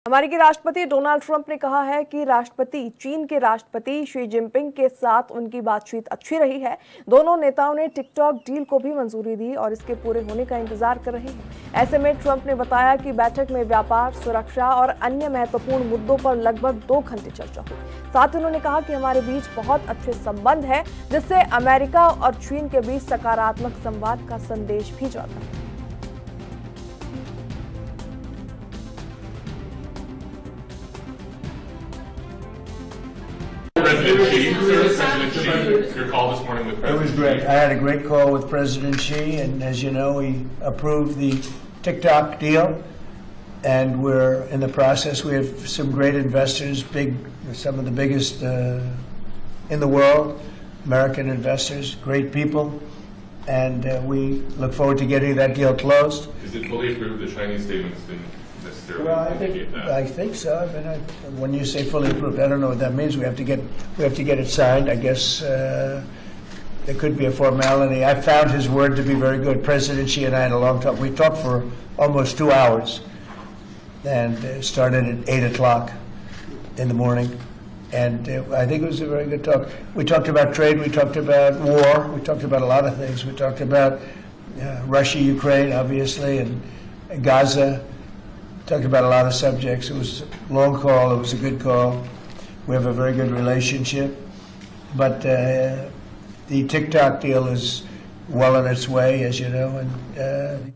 अमेरिकी राष्ट्रपति Donald Trump ने कहा है कि चीन के राष्ट्रपति शी जिनपिंग के साथ उनकी बातचीत अच्छी रही है। दोनों नेताओं ने टिकटॉक डील को भी मंजूरी दी और इसके पूरे होने का इंतजार कर रहे हैं। ऐसे में ट्रंप ने बताया कि बैठक में व्यापार, सुरक्षा और अन्य महत्वपूर्ण मुद्दों पर लगभग 2 घंटे चर्चा हुई। साथ ही उन्होंने कहा कि हमारे बीच बहुत अच्छे संबंध हैं, जिससे अमेरिका और चीन के बीच सकारात्मक संवाद का संदेश भी जाता है। President Xi, your call this morning with President Xi. It was great. I had a great call with President Xi, and as you know, he approved the TikTok deal, and we're in the process. We have some great investors, some of the biggest in the world, American investors, great people, and we look forward to getting that deal closed. Is it fully approved? The Chinese statements didn't necessarily indicate that. I think so. I mean, when you say fully approved, I don't know what that means. We have to get it signed. I guess there could be a formality. I found his word to be very good. President Xi and I had a long talk. We talked for almost 2 hours, and started at 8 o'clock in the morning. And I think it was a very good talk. We talked about trade. We talked about war. We talked about a lot of things. We talked about Russia, Ukraine, obviously, and Gaza. Talked about a lot of subjects. It was a long call. It was a good call. We have a very good relationship. But the TikTok deal is well on its way, as you know, and